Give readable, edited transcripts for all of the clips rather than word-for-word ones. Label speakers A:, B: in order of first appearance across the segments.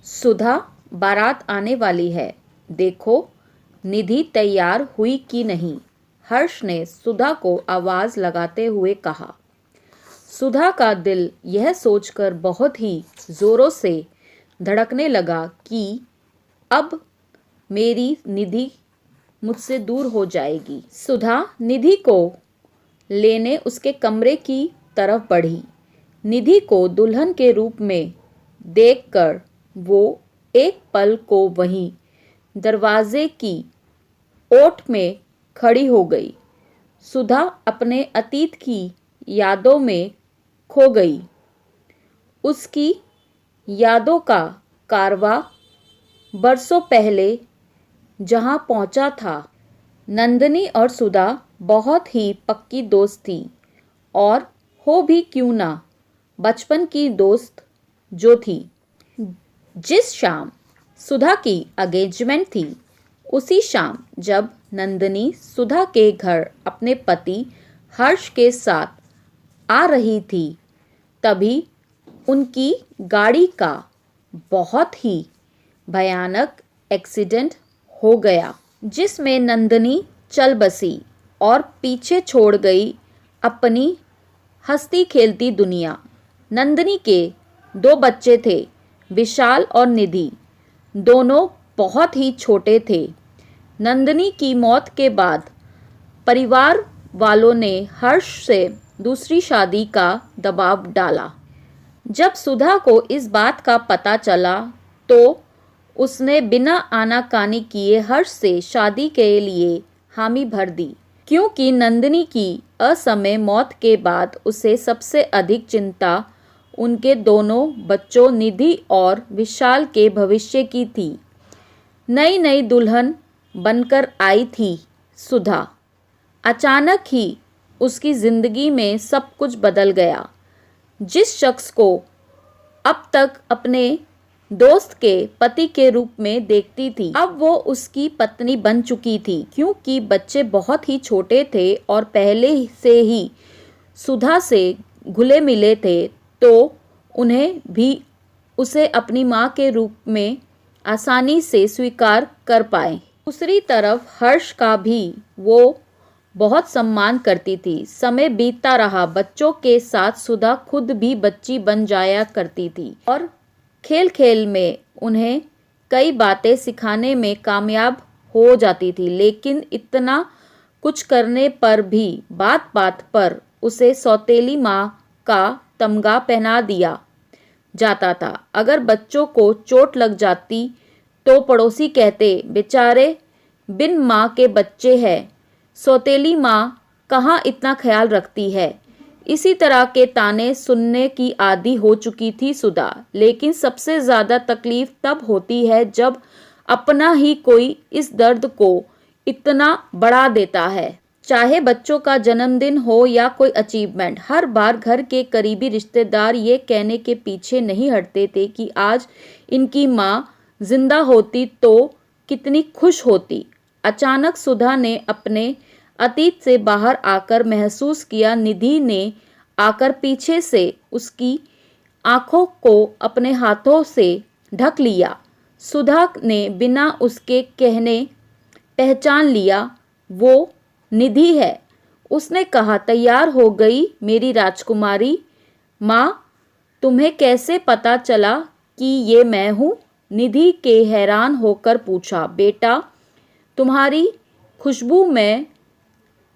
A: सुधा, बारात आने वाली है, देखो निधि तैयार हुई कि नहीं। हर्ष ने सुधा को आवाज लगाते हुए कहा। सुधा का दिल यह सोचकर बहुत ही जोरों से धड़कने लगा कि अब मेरी निधि मुझसे दूर हो जाएगी। सुधा निधि को लेने उसके कमरे की तरफ बढ़ी। निधि को दुल्हन के रूप में देखकर वो एक पल को वहीं दरवाजे की ओट में खड़ी हो गई। सुधा अपने अतीत की यादों में खो गई। उसकी यादों का कारवां बरसों पहले जहां पहुंचा था। नंदिनी और सुधा बहुत ही पक्की दोस्त थी और हो भी क्यों ना बचपन की दोस्त जो थी। जिस शाम सुधा की एंगेजमेंट थी, उसी शाम जब नंदिनी सुधा के घर अपने पति हर्ष के साथ आ रही थी, तभी उनकी गाड़ी का बहुत ही भयानक एक्सीडेंट हो गया, जिसमें नंदिनी चल बसी और पीछे छोड़ गई अपनी हंसती खेलती दुनिया। नंदिनी के 2 बच्चे थे, विशाल और निधि। दोनों बहुत ही छोटे थे। नंदिनी की मौत के बाद परिवार वालों ने हर्ष से दूसरी शादी का दबाव डाला। जब सुधा को इस बात का पता चला तो उसने बिना आनाकानी किए हर्ष से शादी के लिए हामी भर दी, क्योंकि नंदिनी की असमय मौत के बाद उसे सबसे अधिक चिंता उनके दोनों बच्चों निधि और विशाल के भविष्य की थी। नई नई दुल्हन बनकर आई थी सुधा। अचानक ही उसकी जिंदगी में सब कुछ बदल गया। जिस शख्स को अब तक अपने दोस्त के पति के रूप में देखती थी, अब वो उसकी पत्नी बन चुकी थी, क्योंकि बच्चे बहुत ही छोटे थे और पहले से ही सुधा से घुले मिले थे, तो उन्हें भी उसे अपनी माँ के रूप में आसानी से स्वीकार कर पाए। दूसरी तरफ हर्ष का भी वो बहुत सम्मान करती थी। समय बीतता रहा, बच्चों के साथ सुधा खुद भी बच्ची बन जाया करती थी और खेल खेल में उन्हें कई बातें सिखाने में कामयाब हो जाती थी। लेकिन इतना कुछ करने पर भी बात बात पर उसे सौतेली माँ का तमगा पहना दिया जाता था। अगर बच्चों को चोट लग जाती तो पड़ोसी कहते, बेचारे बिन माँ के बच्चे हैं, सौतेली माँ कहाँ इतना ख्याल रखती है। इसी तरह के ताने सुनने की आदी हो चुकी थी सुधा। लेकिन सबसे ज़्यादा तकलीफ तब होती है जब अपना ही कोई इस दर्द को इतना बढ़ा देता है। चाहे बच्चों का जन्मदिन हो या कोई अचीवमेंट, हर बार घर के करीबी रिश्तेदार ये कहने के पीछे नहीं हटते थे कि आज इनकी माँ जिंदा होती तो कितनी खुश होती। अचानक सुधा ने अपने अतीत से बाहर आकर महसूस किया। निधि ने आकर पीछे से उसकी आंखों को अपने हाथों से ढक लिया। सुधा ने बिना उसके कहने पहचान लिया, वो निधि है। उसने कहा, तैयार हो गई मेरी राजकुमारी? माँ, तुम्हें कैसे पता चला कि ये मैं हूँ? निधि के हैरान होकर पूछा। बेटा, तुम्हारी खुशबू मैं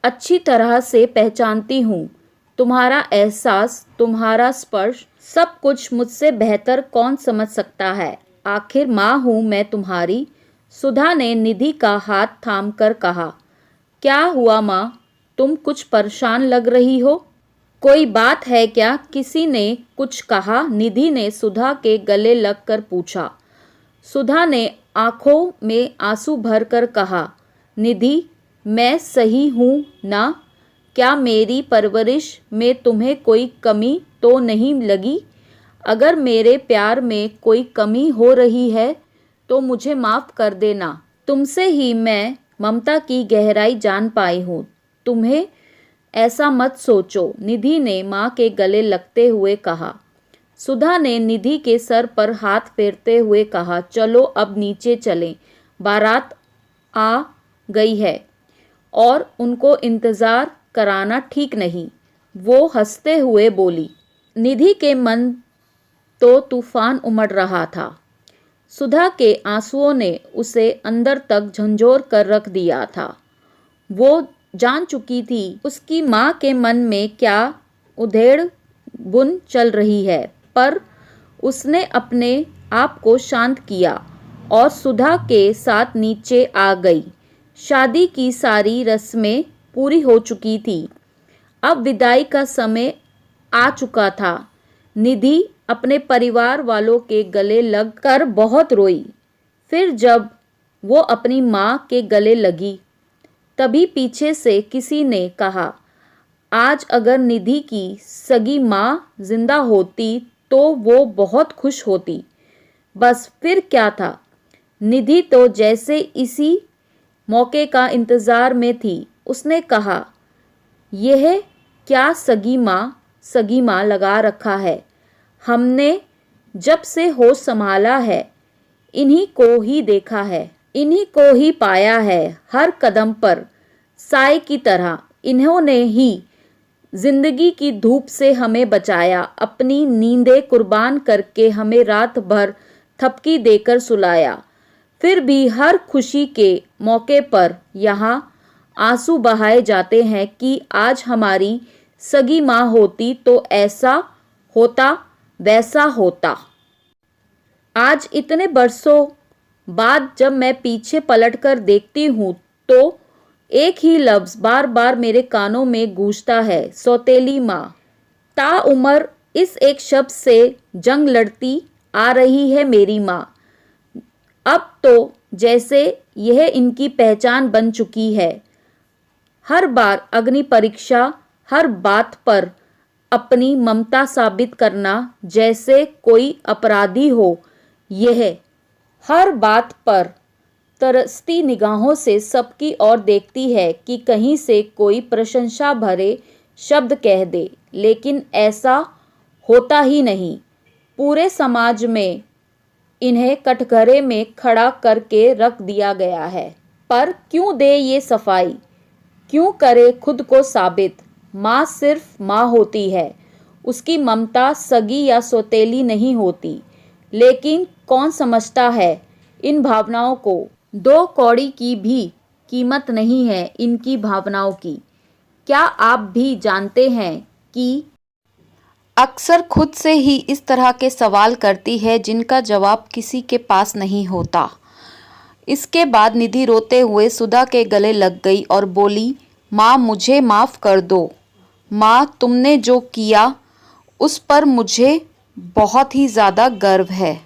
A: अच्छी तरह से पहचानती हूँ। तुम्हारा एहसास, तुम्हारा स्पर्श, सब कुछ मुझसे बेहतर कौन समझ सकता है। आखिर माँ हूँ मैं तुम्हारी। सुधा ने निधि का हाथ थामकर कहा। क्या हुआ माँ, तुम कुछ परेशान लग रही हो? कोई बात है क्या? किसी ने कुछ कहा? निधि ने सुधा के गले लगकर पूछा। सुधा ने आंखों में आंसू भरकर कहा, निधि, मैं सही हूँ ना? क्या मेरी परवरिश में तुम्हें कोई कमी तो नहीं लगी? अगर मेरे प्यार में कोई कमी हो रही है तो मुझे माफ़ कर देना। तुमसे ही मैं ममता की गहराई जान पाई हूँ। तुम्हें ऐसा मत सोचो, निधि ने माँ के गले लगते हुए कहा। सुधा ने निधि के सर पर हाथ फेरते हुए कहा, चलो अब नीचे चलें, बारात आ गई है और उनको इंतज़ार कराना ठीक नहीं। वो हंसते हुए बोली। निधि के मन तो तूफान उमड़ रहा था। सुधा के आंसुओं ने उसे अंदर तक झंझोर कर रख दिया था। वो जान चुकी थी उसकी माँ के मन में क्या उधेड़ बुन चल रही है, पर उसने अपने आप को शांत किया और सुधा के साथ नीचे आ गई। शादी की सारी रस्में पूरी हो चुकी थी। अब विदाई का समय आ चुका था। निधि अपने परिवार वालों के गले लगकर बहुत रोई। फिर जब वो अपनी माँ के गले लगी, तभी पीछे से किसी ने कहा, आज अगर निधि की सगी माँ जिंदा होती तो वो बहुत खुश होती। बस फिर क्या था, निधि तो जैसे इसी मौके का इंतज़ार में थी। उसने कहा, यह क्या सगी माँ लगा रखा है। हमने जब से होश संभाला है इन्हीं को ही देखा है, इन्हीं को ही पाया है। हर कदम पर साए की तरह इन्होंने ही जिंदगी की धूप से हमें बचाया, अपनी नींदें कुर्बान करके हमें रात भर थपकी देकर सुलाया। फिर भी हर खुशी के मौके पर यहाँ आंसू बहाए जाते हैं कि आज हमारी सगी माँ होती तो ऐसा होता, वैसा होता। आज इतने बरसों बाद जब मैं पीछे पलटकर देखती हूँ तो एक ही लफ्ज़ बार बार मेरे कानों में गूंजता है, सौतेली माँ। ताउम्र इस एक शब्द से जंग लड़ती आ रही है मेरी माँ। अब तो जैसे यह इनकी पहचान बन चुकी है। हर बार अग्नि परीक्षा, हर बात पर अपनी ममता साबित करना जैसे कोई अपराधी हो। यह हर बात पर तरसती निगाहों से सबकी ओर देखती है कि कहीं से कोई प्रशंसा भरे शब्द कह दे, लेकिन ऐसा होता ही नहीं। पूरे समाज में इन्हें कटघरे में खड़ा करके रख दिया गया है। पर क्यों दे ये सफाई, क्यों करे खुद को साबित। माँ सिर्फ माँ होती है, उसकी ममता सगी या सौतेली नहीं होती। लेकिन कौन समझता है इन भावनाओं को। 2 कौड़ी की भी कीमत नहीं है इनकी भावनाओं की। क्या आप भी जानते हैं कि अक्सर खुद से ही इस तरह के सवाल करती है जिनका जवाब किसी के पास नहीं होता। इसके बाद निधि रोते हुए सुधा के गले लग गई और बोली, माँ मुझे माफ़ कर दो। माँ तुमने जो किया उस पर मुझे बहुत ही ज़्यादा गर्व है।